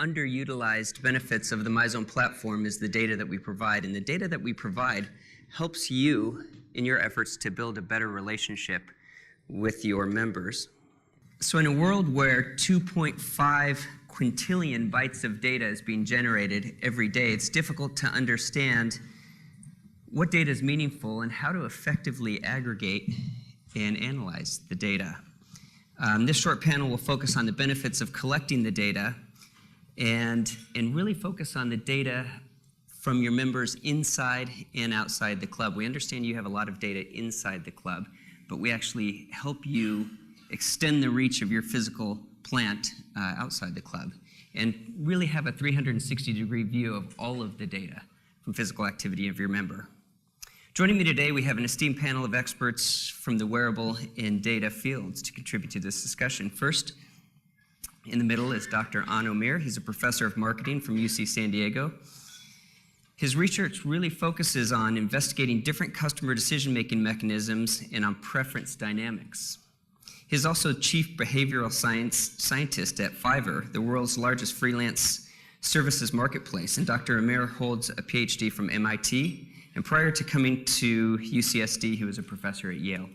underutilized benefits of the Myzone platform is the data that we provide. And the data that we provide helps you in your efforts to build a better relationship with your members. So in a world where 2.5 quintillion bytes of data is being generated every day, it's difficult to understand what data is meaningful and how to effectively aggregate and analyze the data. This short panel will focus on the benefits of collecting the data and really focus on the data from your members inside and outside the club. We understand you have a lot of data inside the club, but we actually help you extend the reach of your physical plant outside the club and really have a 360-degree view of all of the data from physical activity of your member. Joining me today, we have an esteemed panel of experts from the wearable and data fields to contribute to this discussion. First, in the middle is Dr. An Omer. He's a professor of marketing from UC San Diego. His research really focuses on investigating different customer decision-making mechanisms and on preference dynamics. He's also chief behavioral scientist at Fiverr, the world's largest freelance services marketplace. And Dr. Omer holds a PhD from MIT. And prior to coming to UCSD, he was a professor at Yale.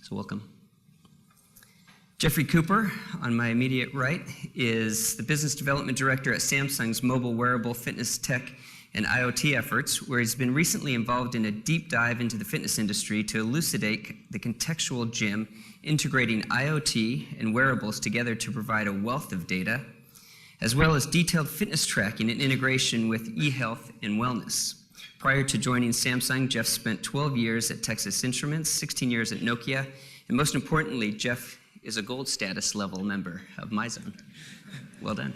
So welcome. Jeffrey Cooper, on my immediate right, is the business development director at Samsung's mobile wearable fitness tech and IoT efforts, where he's been recently involved in a deep dive into the fitness industry to elucidate the contextual gym, integrating IoT and wearables together to provide a wealth of data, as well as detailed fitness tracking and integration with e-health and wellness. Prior to joining Samsung, Jeff spent 12 years at Texas Instruments, 16 years at Nokia, and most importantly, Jeff is a gold status level member of Myzone. Well done.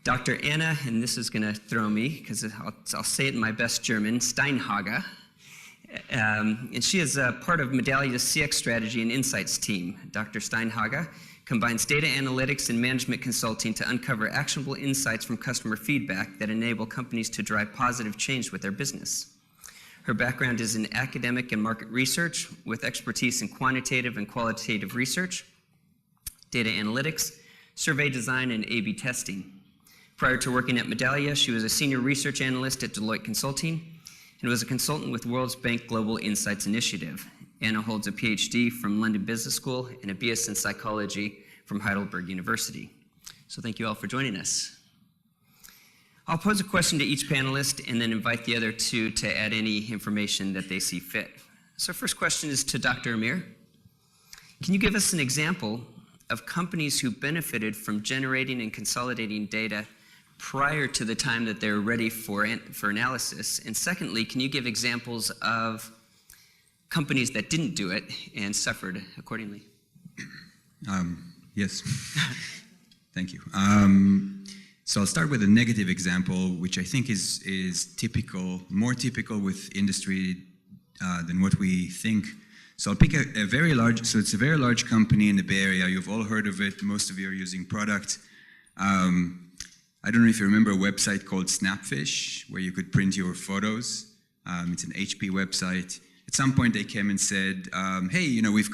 Dr. Anna, and this is going to throw me because I'll say it in my best German, Steinhager, and she is a part of Medallia's CX strategy and insights team. Dr. Steinhager combines data analytics and management consulting to uncover actionable insights from customer feedback that enable companies to drive positive change with their business. Her background is in academic and market research with expertise in quantitative and qualitative research, data analytics, survey design, and A/B testing. Prior to working at Medallia, she was a senior research analyst at Deloitte Consulting and was a consultant with World Bank Global Insights Initiative. Anna holds a PhD from London Business School and a BS in psychology from Heidelberg University. So thank you all for joining us. I'll pose a question to each panelist and then invite the other two to add any information that they see fit. So first question is to Dr. Omer. Can you give us an example of companies who benefited from generating and consolidating data prior to the time that they're ready for analysis? And secondly, can you give examples of companies that didn't do it and suffered accordingly? Yes, thank you. So I'll start with a negative example, which I think is typical, more typical with industry than what we think. So I'll pick a very large, so it's a very large company in the Bay Area. You've all heard of it. Most of you are using product. I don't know if you remember a website called Snapfish, where you could print your photos. It's an HP website. At some point, they came and said, hey, you know, we've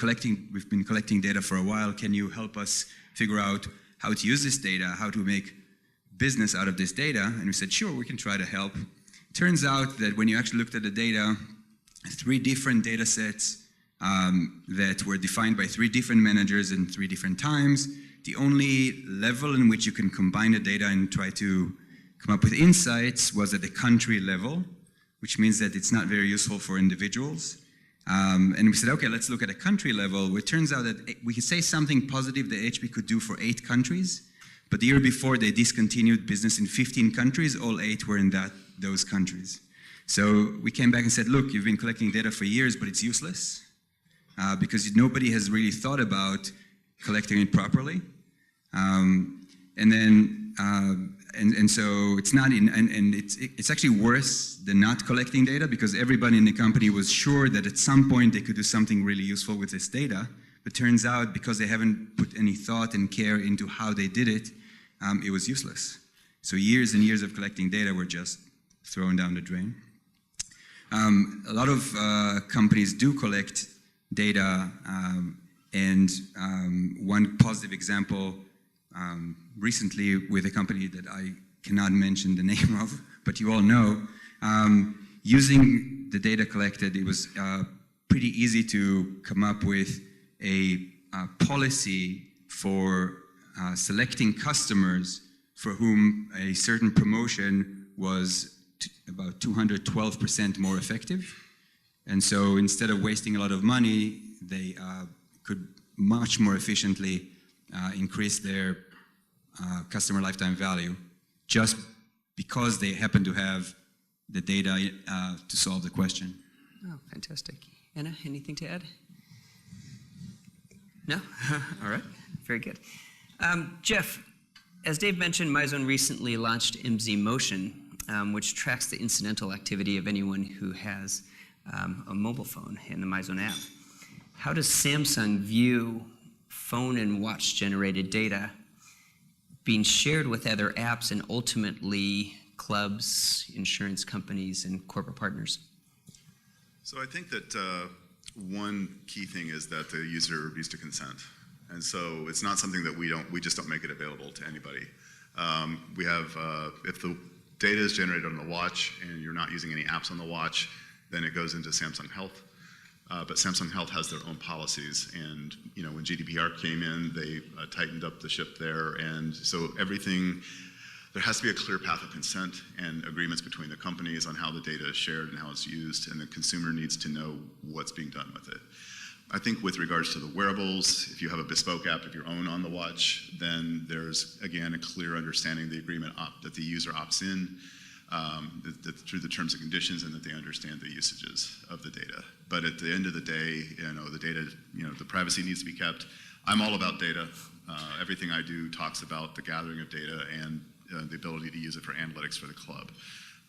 been collecting data for a while. Can you help us figure out how to use this data, how to make business out of this data? And we said, sure, we can try to help. Turns out that when you actually looked at the data, 3 different data sets that were defined by 3 different managers in 3 different times. The only level in which you can combine the data and try to come up with insights was at the country level, which means that it's not very useful for individuals. And we said, okay, let's look at a country level, where it turns out that we could say something positive that HP could do for 8 countries, but the year before they discontinued business in 15 countries, all 8 were in those countries. So we came back and said, look, you've been collecting data for years, but it's useless because nobody has really thought about collecting it properly. And so it's not it's actually worse than not collecting data, because everybody in the company was sure that at some point they could do something really useful with this data. But turns out, because they haven't put any thought and care into how they did it, it was useless. So years and years of collecting data were just thrown down the drain. A lot of companies do collect data, and one positive example recently with a company that I cannot mention the name of, but you all know, using the data collected, it was pretty easy to come up with a policy for selecting customers for whom a certain promotion was about 212% more effective. And so instead of wasting a lot of money, they could much more efficiently increase their customer lifetime value just because they happen to have the data to solve the question. Oh, fantastic. Anna, anything to add? No? All right, very good. Jeff, as Dave mentioned, Myzone recently launched Myzone, which tracks the incidental activity of anyone who has a mobile phone in the Myzone app. How does Samsung view phone and watch generated data being shared with other apps and ultimately clubs, insurance companies, and corporate partners? So I think that one key thing is that the user needs to consent. And so it's not something that we just don't make it available to anybody. We have, if the data is generated on the watch and you're not using any apps on the watch, then it goes into Samsung Health. But Samsung Health has their own policies, and when GDPR came in, they tightened up the ship there, and so everything, there has to be a clear path of consent and agreements between the companies on how the data is shared and how it's used, and the consumer needs to know what's being done with it. I think with regards to the wearables, if you have a bespoke app of your own on the watch, then there's, again, a clear understanding of the agreement that the user opts in through the terms and conditions, and that they understand the usages of the data. But at the end of the day, the data, the privacy needs to be kept. I'm all about data. Everything I do talks about the gathering of data and the ability to use it for analytics for the club.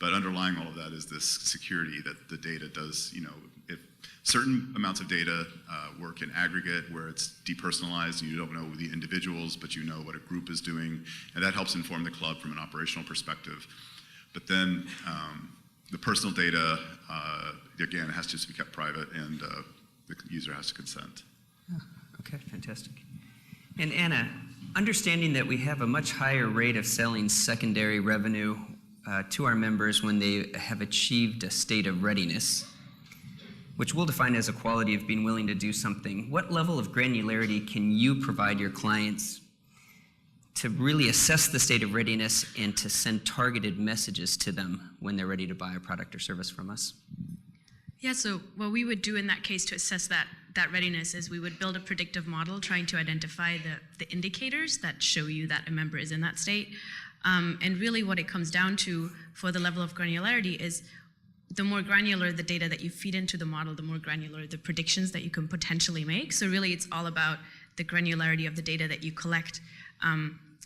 But underlying all of that is this security that the data does, if certain amounts of data work in aggregate where it's depersonalized and you don't know the individuals, but you know what a group is doing, and that helps inform the club from an operational perspective. But then the personal data, again, has to be kept private, and the user has to consent. Oh, okay, fantastic. And Anna, understanding that we have a much higher rate of selling secondary revenue to our members when they have achieved a state of readiness, which we'll define as a quality of being willing to do something, what level of granularity can you provide your clients to really assess the state of readiness and to send targeted messages to them when they're ready to buy a product or service from us? Yeah, so what we would do in that case to assess that readiness is we would build a predictive model trying to identify the indicators that show you that a member is in that state. And really what it comes down to for the level of granularity is the more granular the data that you feed into the model, the more granular the predictions that you can potentially make. So really it's all about the granularity of the data that you collect.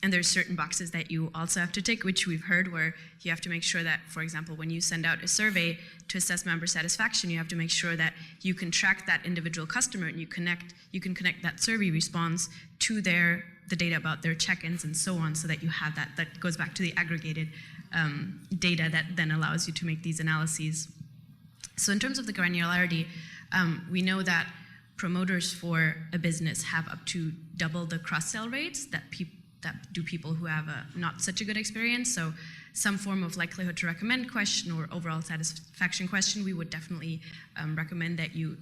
And there's certain boxes that you also have to tick, which we've heard, where you have to make sure that, for example, when you send out a survey to assess member satisfaction, you have to make sure that you can track that individual customer and you can connect that survey response to the data about their check-ins and so on, so that you have that goes back to the aggregated data that then allows you to make these analyses. So in terms of the granularity, we know that promoters for a business have up to double the cross-sell rates that do people who have not such a good experience. So some form of likelihood to recommend question or overall satisfaction question, we would definitely recommend that you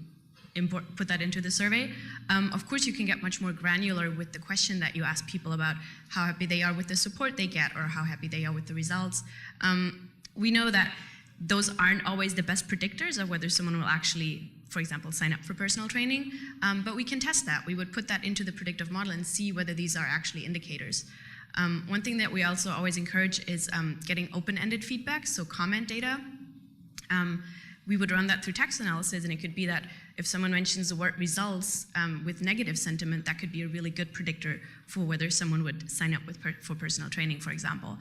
put that into the survey. Of course, you can get much more granular with the question that you ask people about how happy they are with the support they get or how happy they are with the results. We know that those aren't always the best predictors of whether someone will actually, for example, sign up for personal training, but we can test that. We would put that into the predictive model and see whether these are actually indicators. One thing that we also always encourage is getting open-ended feedback, so comment data. We would run that through text analysis, and it could be that if someone mentions the word results with negative sentiment, that could be a really good predictor for whether someone would sign up for personal training, for example.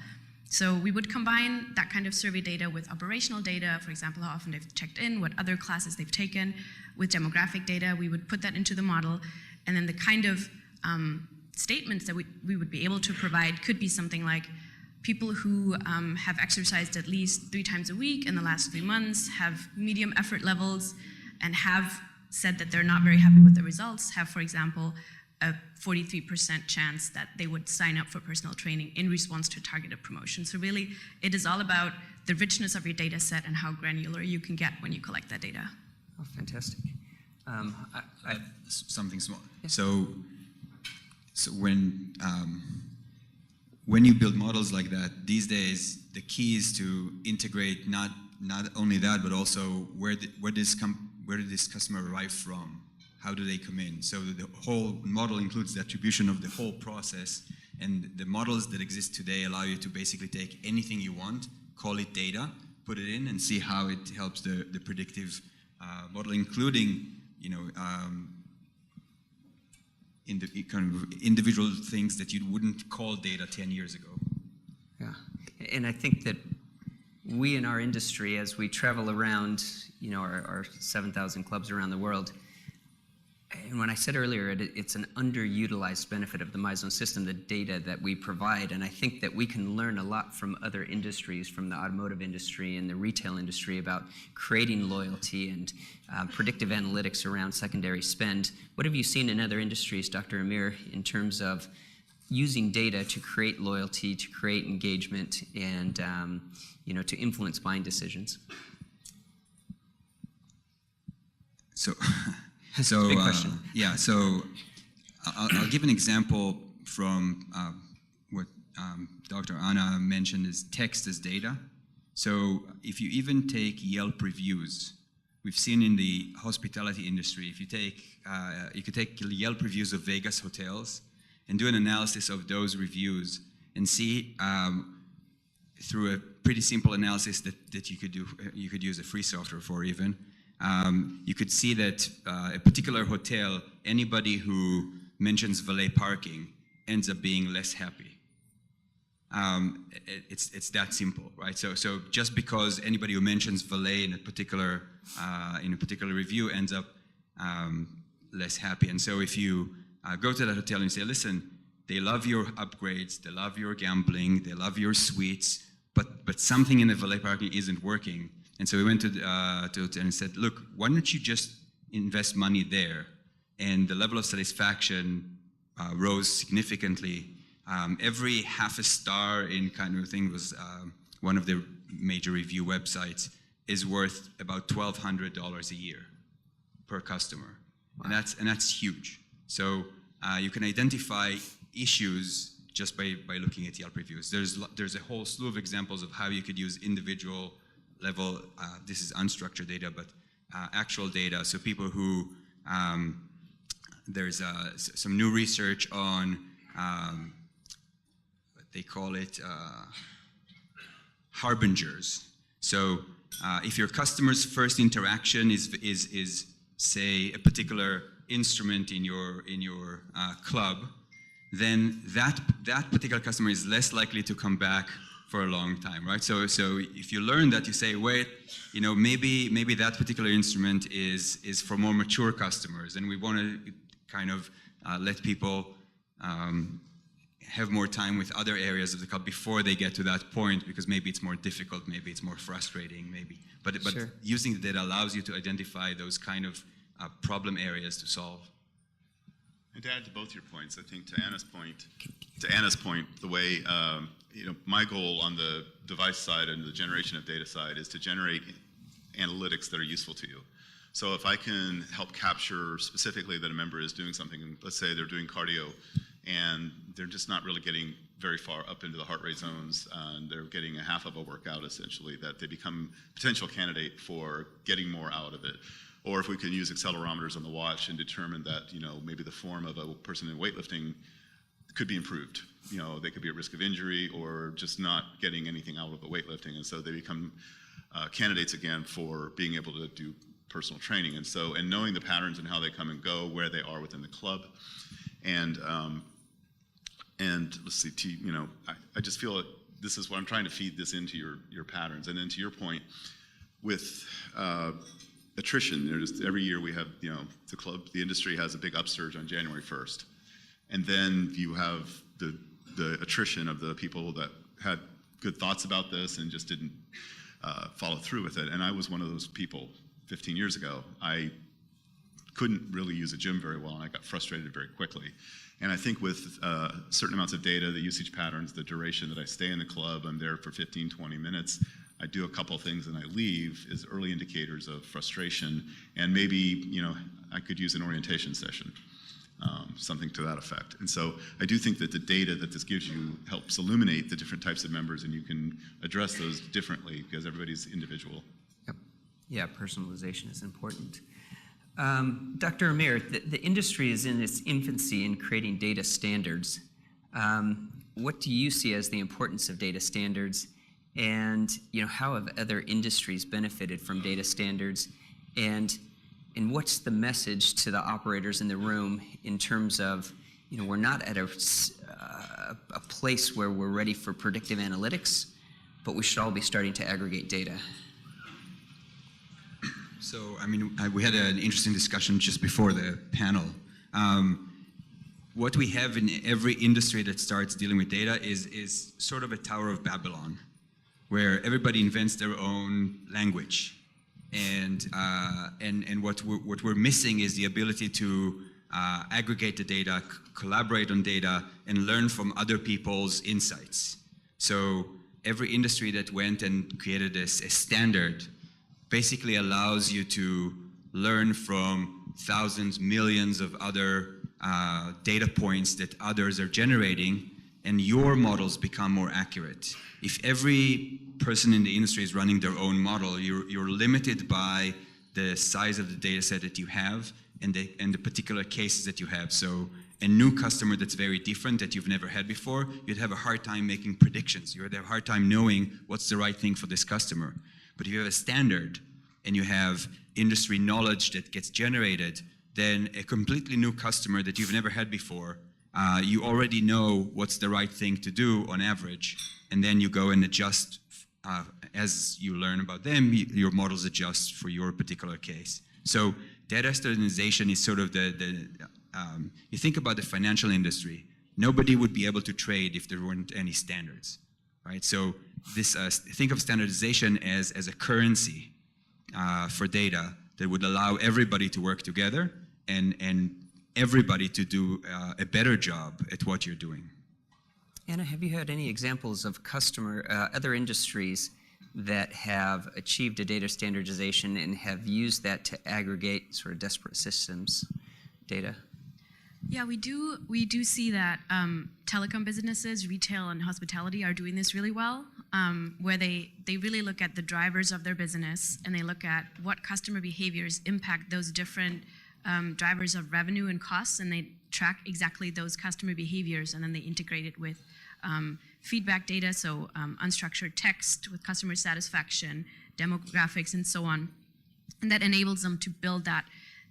So we would combine that kind of survey data with operational data, for example, how often they've checked in, what other classes they've taken, with demographic data. We would put that into the model, and then the kind of statements that we would be able to provide could be something like, people who have exercised at least 3 times a week in the last 3 months, have medium effort levels, and have said that they're not very happy with the results, have, for example, a 43% chance that they would sign up for personal training in response to targeted promotion. So really, it is all about the richness of your data set and how granular you can get when you collect that data. Oh, fantastic. Something small. Yeah. So when you build models like that, these days the key is to integrate not only that, but also where did this customer arrive from? How do they come in? So the whole model includes the attribution of the whole process, and the models that exist today allow you to basically take anything you want, call it data, put it in, and see how it helps the predictive model, including in the kind of individual things that you wouldn't call data 10 years ago. Yeah, and I think that we in our industry, as we travel around, our 7,000 clubs around the world, and when I said earlier, it's an underutilized benefit of the Myzone system, the data that we provide, and I think that we can learn a lot from other industries, from the automotive industry and the retail industry, about creating loyalty and predictive analytics around secondary spend. What have you seen in other industries, Dr. Amir, in terms of using data to create loyalty, to create engagement, and to influence buying decisions? So, big question. Yeah, so I'll give an example from what Dr. Anna mentioned is text as data. So if you even take Yelp reviews, we've seen in the hospitality industry, if you could take Yelp reviews of Vegas hotels and do an analysis of those reviews and see through a pretty simple analysis that you could use a free software for even, you could see that a particular hotel, anybody who mentions valet parking ends up being less happy. It's that simple, right? So just because anybody who mentions valet in a particular review ends up less happy. And so if you go to that hotel and say, listen, they love your upgrades, they love your gambling, they love your suites, but something in the valet parking isn't working. And so we went to the hotel and said, look, why don't you just invest money there? And the level of satisfaction rose significantly. Every half a star in kind of thing was one of the major review websites is worth about $1,200 a year per customer. Wow. And that's huge. So you can identify issues just by looking at Yelp reviews. There's a whole slew of examples of how you could use individual level, this is unstructured data, but actual data. So people who, there's some new research on, they call it harbingers. So if your customer's first interaction is say a particular instrument in your club, then that particular customer is less likely to come back for a long time, right? So if you learn that, you say, wait, maybe that particular instrument is for more mature customers, and we want to kind of let people have more time with other areas of the club before they get to that point, because maybe it's more difficult, maybe it's more frustrating, maybe. But Sure. Using the data allows you to identify those kind of problem areas to solve. And to add to both your points, I think to Anna's point, the way my goal on the device side and the generation of data side is to generate analytics that are useful to you. So if I can help capture specifically that a member is doing something, and let's say they're doing cardio and they're just not really getting very far up into the heart rate zones, and they're getting a half of a workout essentially, that they become potential candidate for getting more out of it. Or if we can use accelerometers on the watch and determine that, maybe the form of a person in weightlifting could be improved. They could be at risk of injury or just not getting anything out of the weightlifting. And so they become candidates again for being able to do personal training. And knowing the patterns and how they come and go, where they are within the club. And let's see, I just feel that this is what I'm trying to feed this into your patterns. And then to your point, with attrition, every year we have, the industry has a big upsurge on January 1st. And then you have the attrition of the people that had good thoughts about this and just didn't follow through with it. And I was one of those people 15 years ago. I couldn't really use a gym very well, and I got frustrated very quickly. And I think with certain amounts of data, the usage patterns, the duration that I stay in the club, I'm there for 15, 20 minutes, I do a couple things and I leave, is early indicators of frustration. And maybe, you know, I could use an orientation session, something to that effect. And so I do think that the data that this gives you helps illuminate the different types of members, and you can address those differently because everybody's individual. Yep. Yeah, personalization is important. Dr. Amir, the industry is in its infancy in creating data standards. What do you see as the importance of data standards? And how have other industries benefited from data standards? And what's the message to the operators in the room in terms of, we're not at a place where we're ready for predictive analytics, but we should all be starting to aggregate data. So, we had an interesting discussion just before the panel. What we have in every industry that starts dealing with data is sort of a Tower of Babylon, where everybody invents their own language. And what we're missing is the ability to aggregate the data, collaborate on data, and learn from other people's insights. So every industry that went and created a standard basically allows you to learn from thousands, millions of other data points that others are generating, and your models become more accurate. If every person in the industry is running their own model, you're limited by the size of the data set that you have and the particular cases that you have. So a new customer that's very different that you've never had before, you'd have a hard time making predictions. You'd have a hard time knowing what's the right thing for this customer. But if you have a standard and you have industry knowledge that gets generated, then a completely new customer that you've never had before, you already know what's the right thing to do on average, and then you go and adjust as you learn about them, your models adjust for your particular case. So data standardization is sort of you think about the financial industry, nobody would be able to trade if there weren't any standards, right? So think of standardization as a currency for data that would allow everybody to work together and everybody to do a better job at what you're doing. Anna, have you had any examples of other industries that have achieved a data standardization and have used that to aggregate sort of disparate systems data? Yeah, we do see that telecom businesses, retail, and hospitality are doing this really well, where they really look at the drivers of their business and they look at what customer behaviors impact those different drivers of revenue and costs, and they track exactly those customer behaviors, and then they integrate it with feedback data, so unstructured text with customer satisfaction, demographics, and so on. And that enables them to build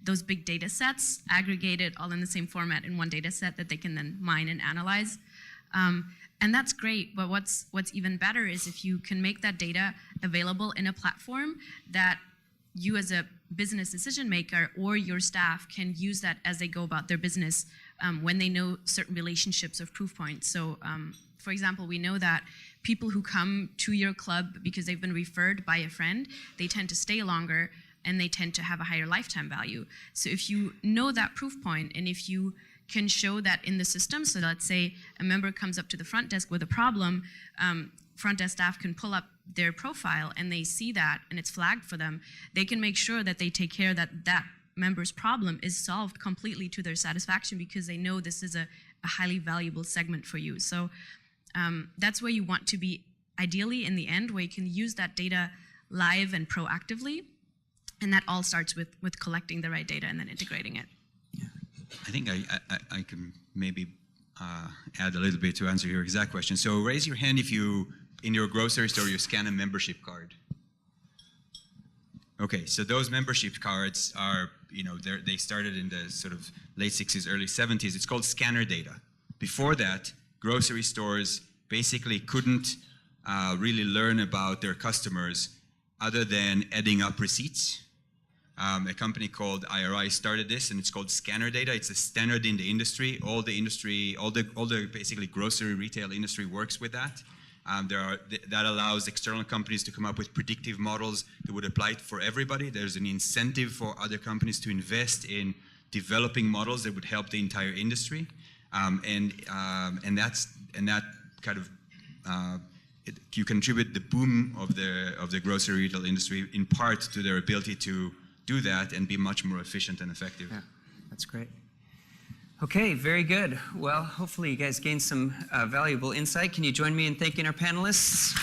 those big data sets, aggregated all in the same format in one data set that they can then mine and analyze. And that's great, but what's even better is if you can make that data available in a platform that you as a business decision maker or your staff can use that as they go about their business when they know certain relationships of proof points. So for example, we know that people who come to your club because they've been referred by a friend, they tend to stay longer and they tend to have a higher lifetime value. So if you know that proof point and if you can show that in the system, so let's say a member comes up to the front desk with a problem, front desk staff can pull up their profile and they see that and it's flagged for them, they can make sure that they take care that member's problem is solved completely to their satisfaction because they know this is a highly valuable segment for you. So that's where you want to be ideally in the end, where you can use that data live and proactively. And that all starts with collecting the right data and then integrating it. Yeah. I think I can maybe add a little bit to answer your exact question. So raise your hand if you, in your grocery store, you scan a membership card. Okay, so those membership cards are, they started in the sort of late 60s, early 70s. It's called scanner data. Before that, grocery stores basically couldn't really learn about their customers other than adding up receipts. A company called IHRSA started this, and it's called scanner data. It's a standard in the industry. All the basically grocery retail industry works with that. That allows external companies to come up with predictive models that would apply for everybody. There's an incentive for other companies to invest in developing models that would help the entire industry, and that kind of you contribute the boom of the grocery retail industry in part to their ability to do that and be much more efficient and effective. Yeah, that's great. Okay, very good. Well, hopefully you guys gained some valuable insight. Can you join me in thanking our panelists?